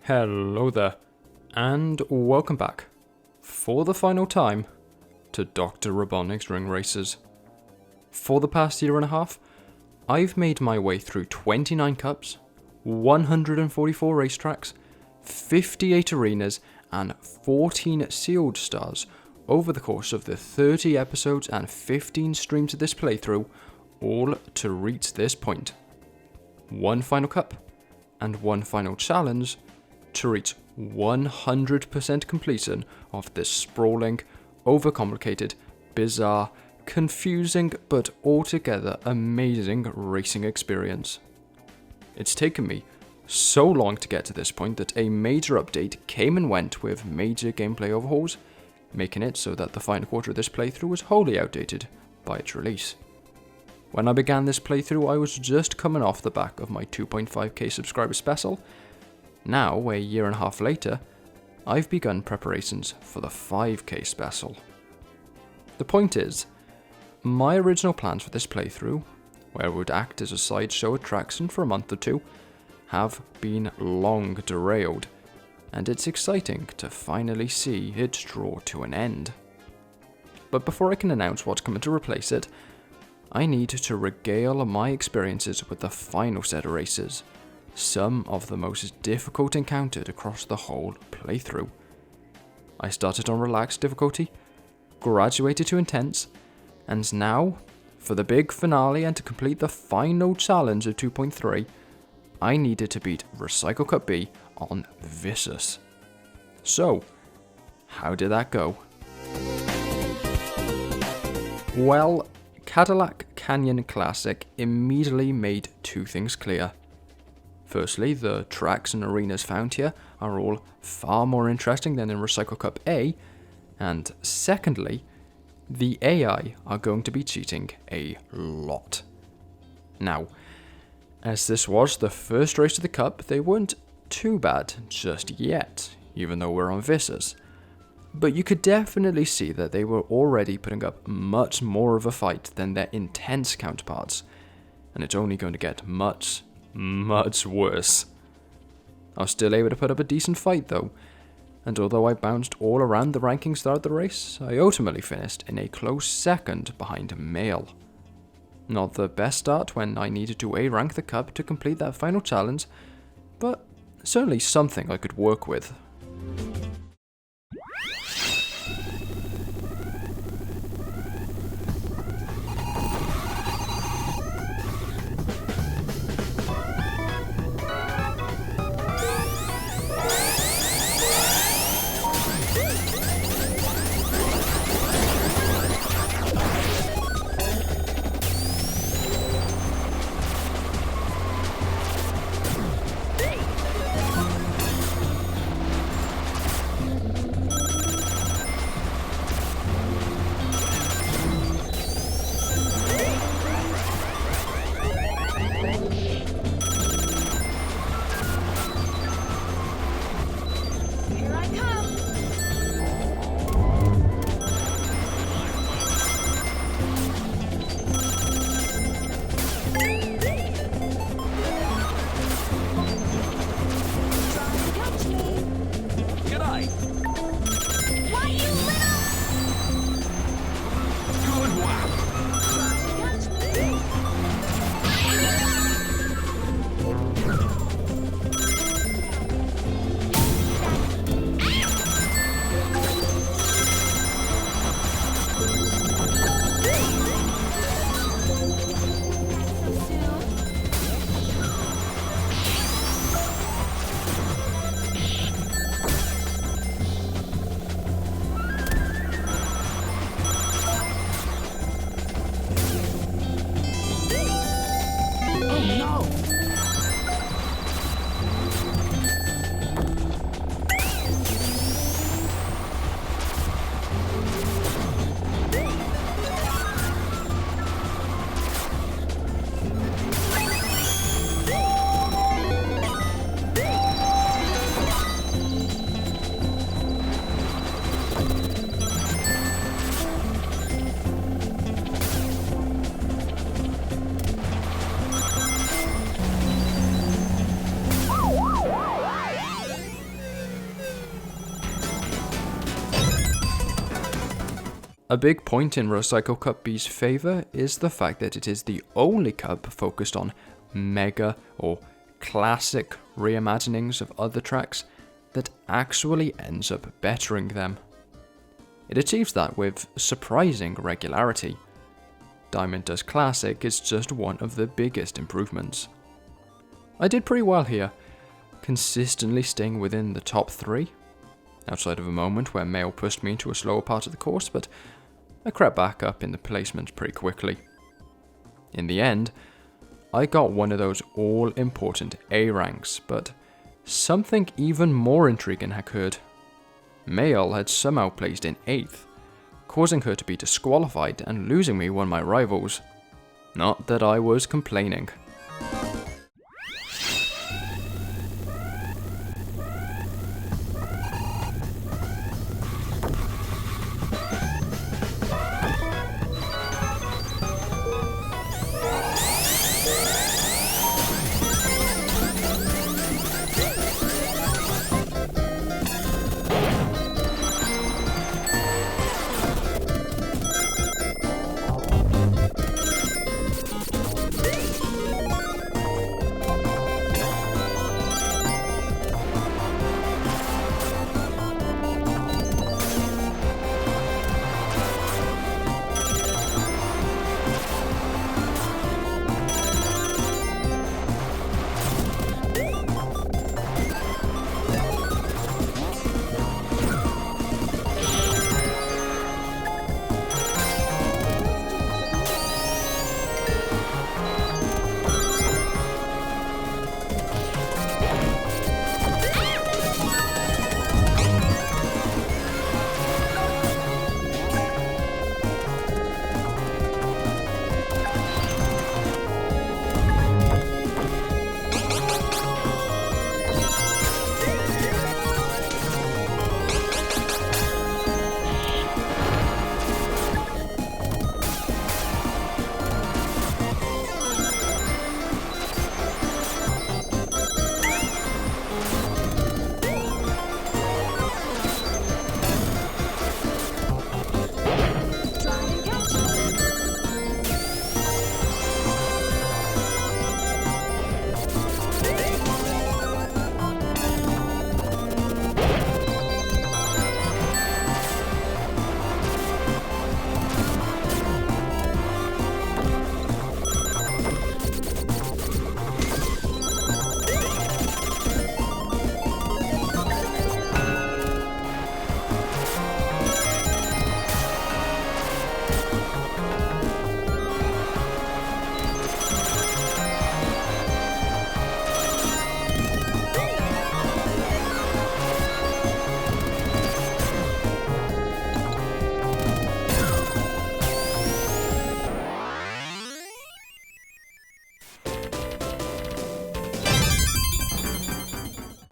Hello there, and welcome back, for the final time, to Dr. Robotnik's Ring Races. For the past year and a half, I've made my way through 29 cups, 144 racetracks, 58 arenas, and 14 sealed stars over the course of the 30 episodes and 15 streams of this playthrough, all to reach this point. One final cup, and one final challenge, to reach 100% completion of this sprawling, overcomplicated, bizarre, confusing but altogether amazing racing experience. It's taken me so long to get to this point that a major update came and went with major gameplay overhauls, making it so that the final quarter of this playthrough was wholly outdated by its release. When I began this playthrough, I was just coming off the back of my 2.5k subscriber special. Now, a year and a half later, I've begun preparations for the 5k special. The point is, my original plans for this playthrough, where it would act as a sideshow attraction for a month or two, have been long derailed, and it's exciting to finally see it draw to an end. But before I can announce what's coming to replace it, I need to regale my experiences with the final set of races, some of the most difficult encountered across the whole playthrough. I started on relaxed difficulty, graduated to intense, and now, for the big finale and to complete the final challenge of 2.3, I needed to beat Recycle Cup B on Vicious. So, how did that go? Well, Cadillac Canyon Classic immediately made two things clear. Firstly, the tracks and arenas found here are all far more interesting than in Recycle Cup A, and secondly, the AI are going to be cheating a lot. Now, as this was the first race of the Cup, they weren't too bad just yet, even though we're on Vicious. But you could definitely see that they were already putting up much more of a fight than their intense counterparts, and it's only going to get much worse. I was still able to put up a decent fight though, and although I bounced all around the rankings throughout the race, I ultimately finished in a close second behind Mail. Not the best start when I needed to A-rank the Cup to complete that final challenge, but certainly something I could work with. A big point in Recycle Cup B's favour is the fact that it is the only cup focused on mega or classic reimaginings of other tracks that actually ends up bettering them. It achieves that with surprising regularity. Diamond Dust Classic is just one of the biggest improvements. I did pretty well here, consistently staying within the top 3, outside of a moment where Mail pushed me into a slower part of the course, but I crept back up in the placement pretty quickly. In the end, I got one of those all-important A ranks, but something even more intriguing occurred. Mail had somehow placed in 8th, causing her to be disqualified and losing me one of my rivals. Not that I was complaining.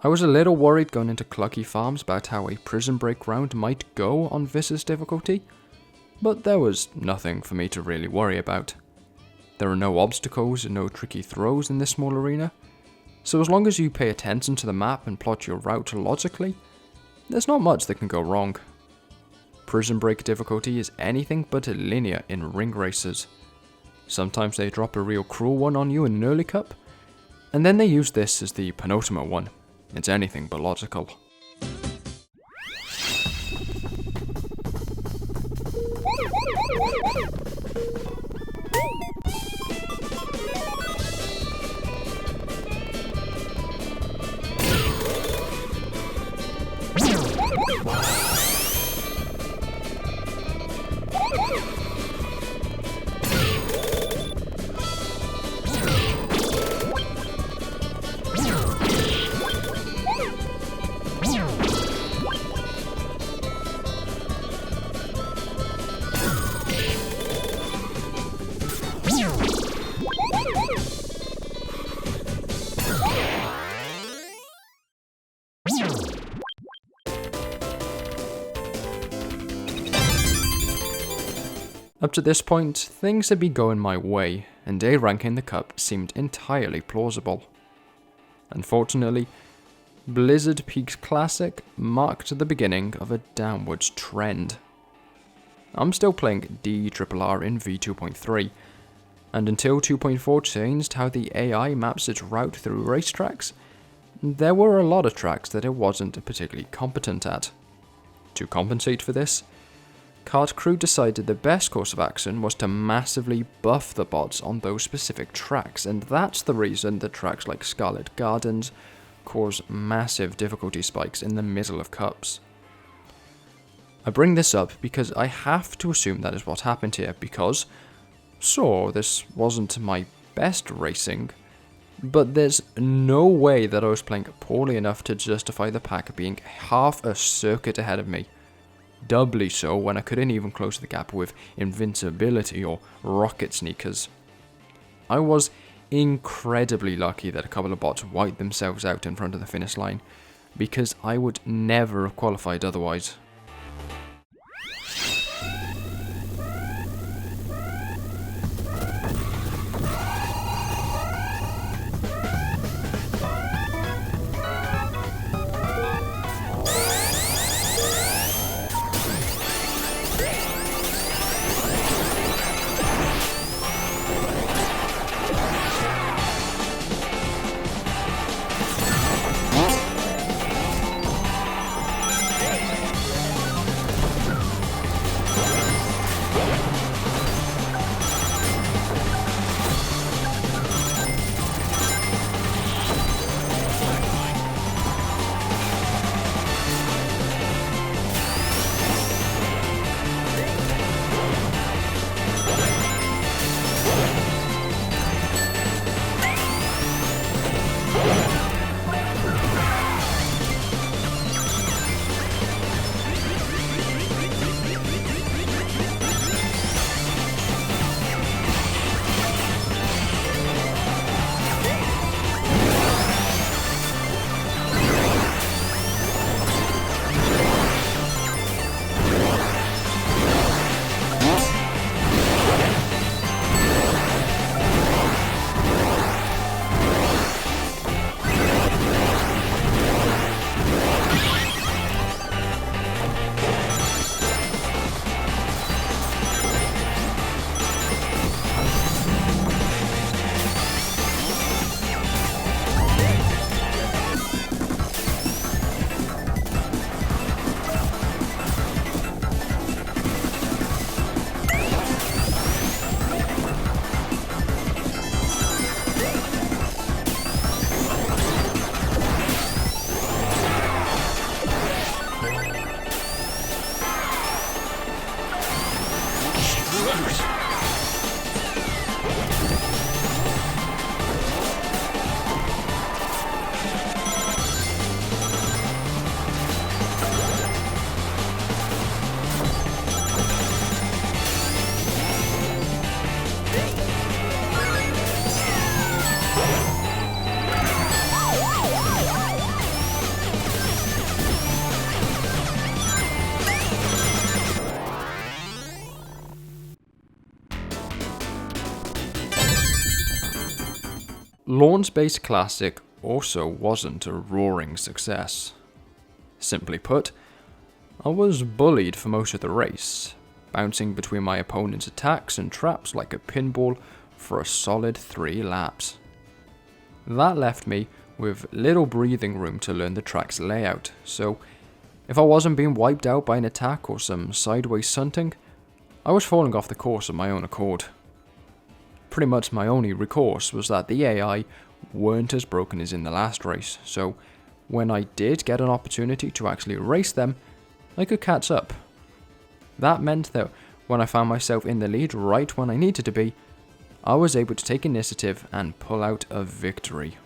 I was a little worried going into Clucky Farms about how a prison break round might go on Vis's difficulty, but there was nothing for me to really worry about. There are no obstacles and no tricky throws in this small arena, so as long as you pay attention to the map and plot your route logically, there's not much that can go wrong. Prison break difficulty is anything but linear in ring races. Sometimes they drop a real cruel one on you in an early cup, and then they use this as the penultimate one. It's anything but logical. Up to this point, things had been going my way, and A rank in the cup seemed entirely plausible. Unfortunately, Blizzard Peaks Classic marked the beginning of a downwards trend. I'm still playing DRRR in V2.3, and until 2.4 changed how the AI maps its route through racetracks, there were a lot of tracks that it wasn't particularly competent at. To compensate for this, Kart Crew decided the best course of action was to massively buff the bots on those specific tracks, and that's the reason that tracks like Scarlet Gardens cause massive difficulty spikes in the middle of cups. I bring this up because I have to assume that is what happened here, because, sure, this wasn't my best racing, but there's no way that I was playing poorly enough to justify the pack being half a circuit ahead of me. Doubly so when I couldn't even close the gap with invincibility or rocket sneakers. I was incredibly lucky that a couple of bots wiped themselves out in front of the finish line, because I would never have qualified otherwise. Launch-based Classic also wasn't a roaring success. Simply put, I was bullied for most of the race, bouncing between my opponent's attacks and traps like a pinball for a solid 3 laps. That left me with little breathing room to learn the track's layout, so if I wasn't being wiped out by an attack or some sideways sunting, I was falling off the course of my own accord. Pretty much my only recourse was that the AI weren't as broken as in the last race, so when I did get an opportunity to actually race them, I could catch up. That meant that when I found myself in the lead right when I needed to be, I was able to take initiative and pull out a victory.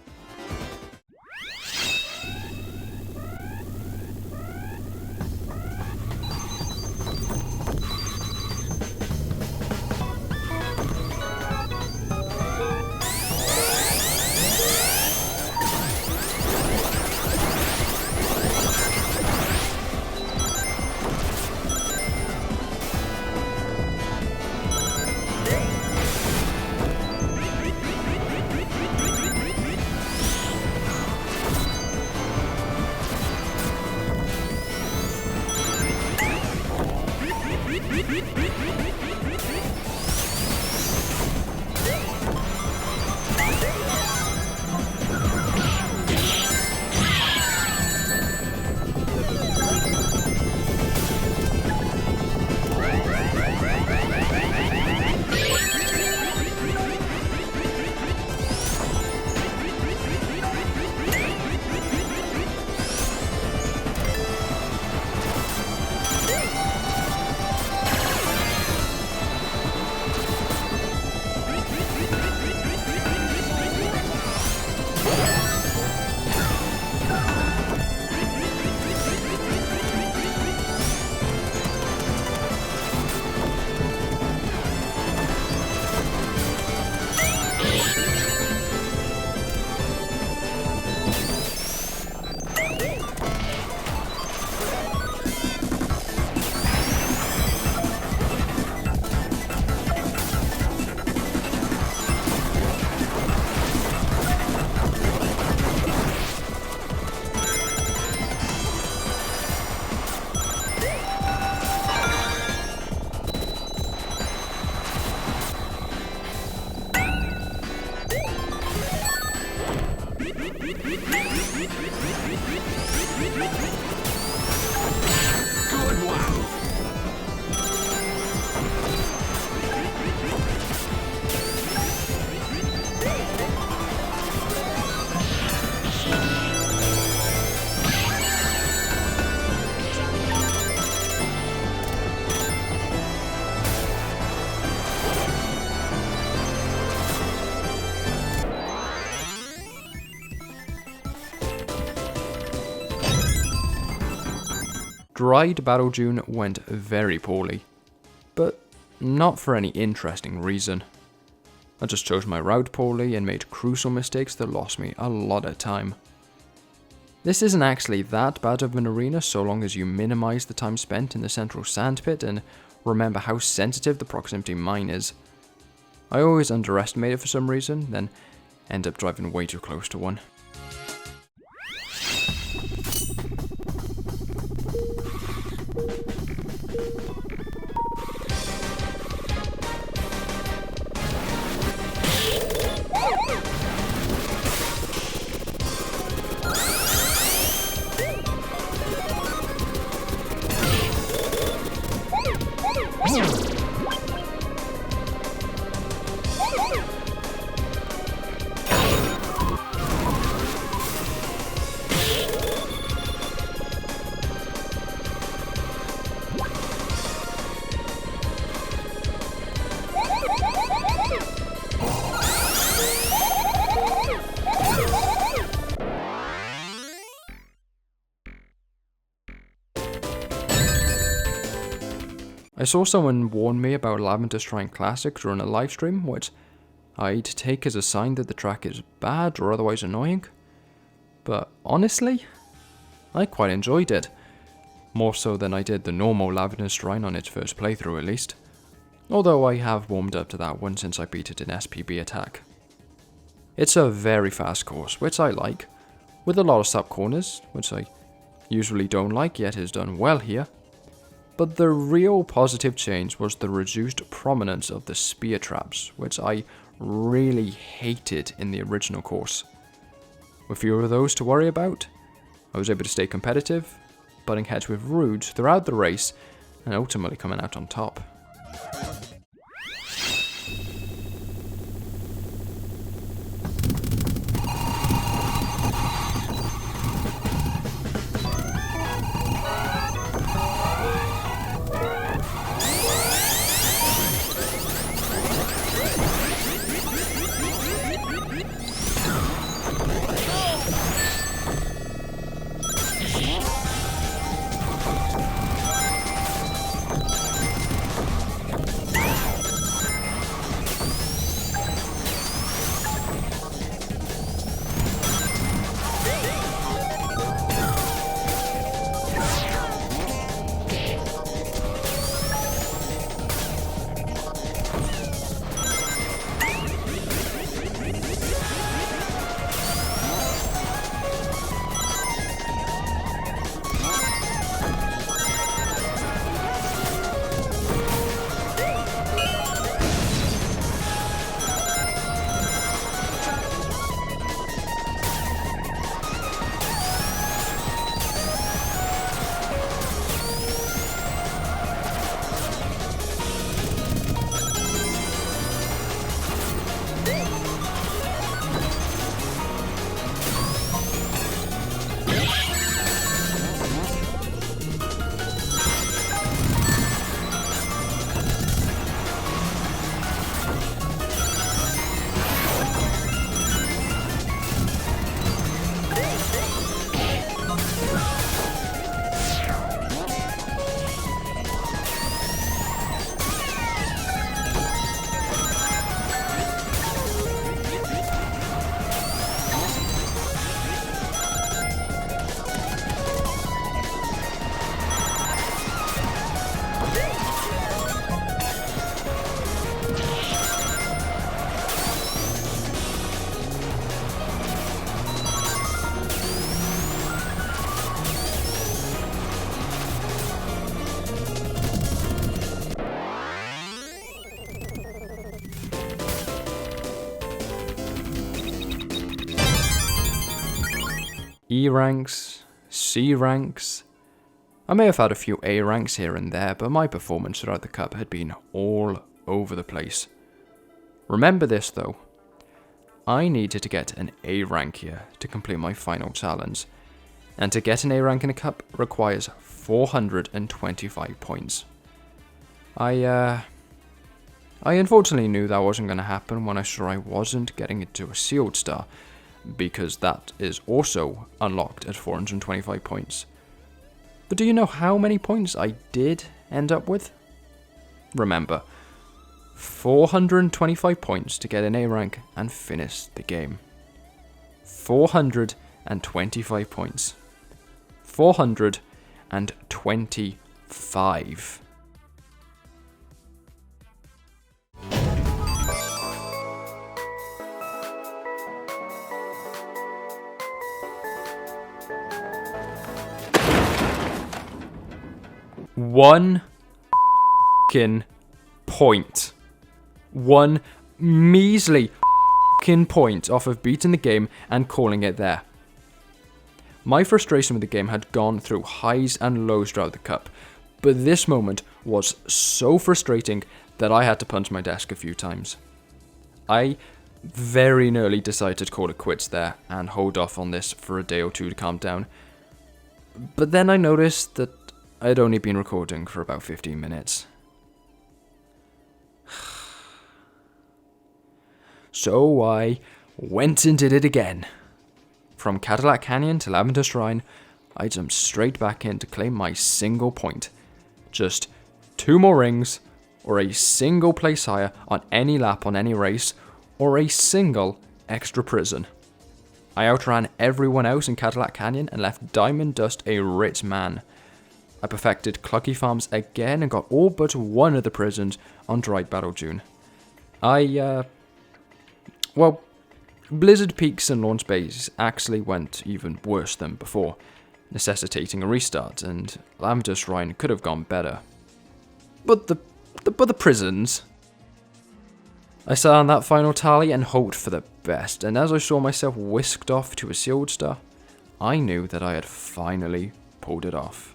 Good one. Dried Battledune went very poorly, but not for any interesting reason. I just chose my route poorly and made crucial mistakes that lost me a lot of time. This isn't actually that bad of an arena so long as you minimize the time spent in the central sandpit and remember how sensitive the proximity mine is. I always underestimate it for some reason, then end up driving way too close to one. I saw someone warn me about Lavender Shrine Classic during a livestream, which I'd take as a sign that the track is bad or otherwise annoying. But honestly, I quite enjoyed it. More so than I did the normal Lavender Shrine on its first playthrough at least. Although I have warmed up to that one since I beat it in SPB attack. It's a very fast course, which I like, with a lot of sub corners, which I usually don't like yet is done well here. But the real positive change was the reduced prominence of the spear traps, which I really hated in the original course. With fewer of those to worry about, I was able to stay competitive, butting heads with Rude throughout the race, and ultimately coming out on top. E ranks, C ranks. I may have had a few A ranks here and there, but my performance throughout the cup had been all over the place. Remember this though, I needed to get an A rank here to complete my final challenge, and to get an A rank in a cup requires 425 points. I unfortunately knew that wasn't going to happen when I saw I wasn't getting into a sealed star, because that is also unlocked at 425 points. But do you know how many points I did end up with? Remember, 425 points to get an A rank and finish the game. 425 points. 425. One f***ing point. One measly f***ing point off of beating the game and calling it there. My frustration with the game had gone through highs and lows throughout the cup, but this moment was so frustrating that I had to punch my desk a few times. I very nearly decided to call it quits there and hold off on this for a day or two to calm down. But then I noticed that I'd only been recording for about 15 minutes. So I went and did it again. From Cadillac Canyon to Lavender Shrine, I jumped straight back in to claim my single point. Just 2 more rings, or a single place higher on any lap on any race, or a single extra prison. I outran everyone else in Cadillac Canyon and left Diamond Dust a rich man. I perfected Clucky Farms again and got all but one of the prisons on Dry Battledune. Well, Blizzard Peaks and Launch Bays actually went even worse than before, necessitating a restart, and Lavender Shrine could have gone better. But the prisons... I sat on that final tally and hoped for the best, and as I saw myself whisked off to a sealed star, I knew that I had finally pulled it off.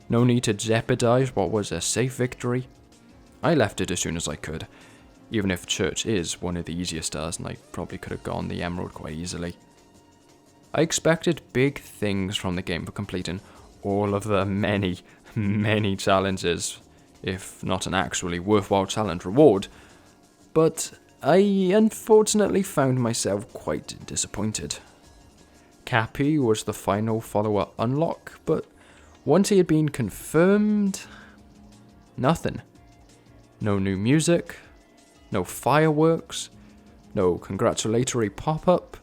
No need to jeopardize what was a safe victory. I left it as soon as I could, even if Church is one of the easier stars and I probably could have gone the Emerald quite easily. I expected big things from the game for completing all of the many, many challenges, if not an actually worthwhile challenge reward, but I unfortunately found myself quite disappointed. Cappy was the final follower unlock, but once he had been confirmed, nothing. No new music, no fireworks, no congratulatory pop-up.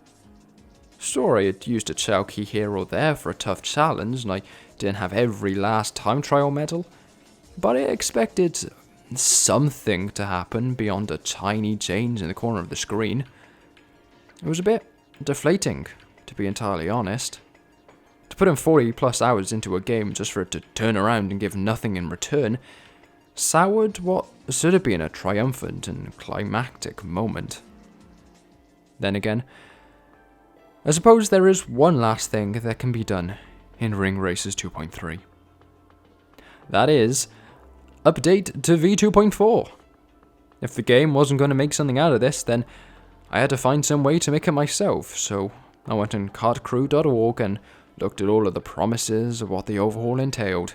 Sure, I had used a Chow key here or there for a tough challenge, and I didn't have every last time trial medal, but I expected something to happen beyond a tiny change in the corner of the screen. It was a bit deflating, to be entirely honest. To put in 40 plus hours into a game just for it to turn around and give nothing in return soured what should have been a triumphant and climactic moment. Then again, I suppose there is one last thing that can be done in Ring Races 2.3. That is, update to V2.4. If the game wasn't going to make something out of this, then I had to find some way to make it myself, so I went on kartcrew.org and looked at all of the promises of what the overhaul entailed.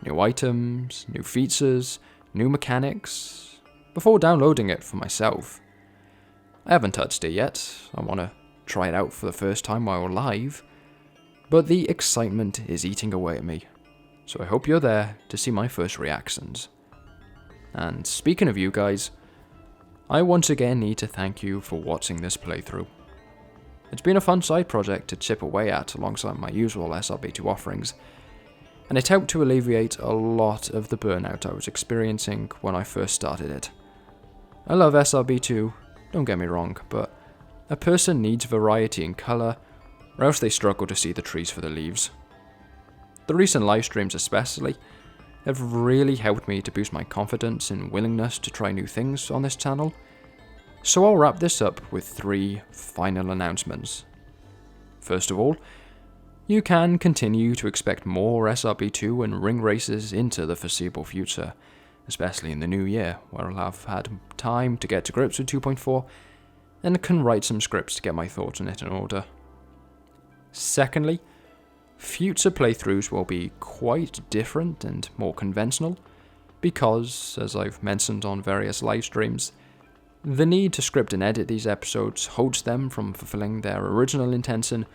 New items, new features, new mechanics, before downloading it for myself. I haven't touched it yet, I want to try it out for the first time while live, but the excitement is eating away at me, so I hope you're there to see my first reactions. And speaking of you guys, I once again need to thank you for watching this playthrough. It's been a fun side project to chip away at alongside my usual SRB2 offerings, and it helped to alleviate a lot of the burnout I was experiencing when I first started it. I love SRB2, don't get me wrong, but a person needs variety in colour, or else they struggle to see the trees for the leaves. The recent live streams especially have really helped me to boost my confidence and willingness to try new things on this channel, so I'll wrap this up with 3 final announcements. First of all, you can continue to expect more SRB2 and ring races into the foreseeable future, especially in the new year, where I'll have had time to get to grips with 2.4 and can write some scripts to get my thoughts on it in order. Secondly, future playthroughs will be quite different and more conventional because, as I've mentioned on various live streams, the need to script and edit these episodes holds them from fulfilling their original intention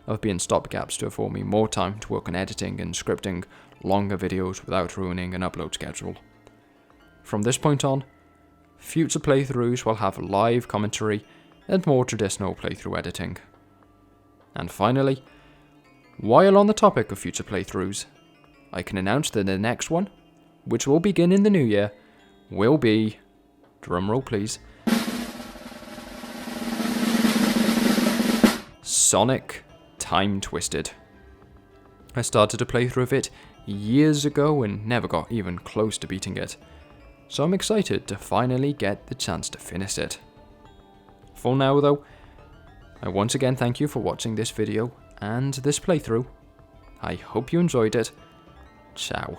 of being stopgaps to afford me more time to work on editing and scripting longer videos without ruining an upload schedule. From this point on, future playthroughs will have live commentary and more traditional playthrough editing. And finally, while on the topic of future playthroughs, I can announce that the next one, which will begin in the new year, will be, drumroll please, Sonic Time Twisted. I started a playthrough of it years ago and never got even close to beating it, so I'm excited to finally get the chance to finish it. For now though, I once again thank you for watching this video and this playthrough. I hope you enjoyed it. Ciao.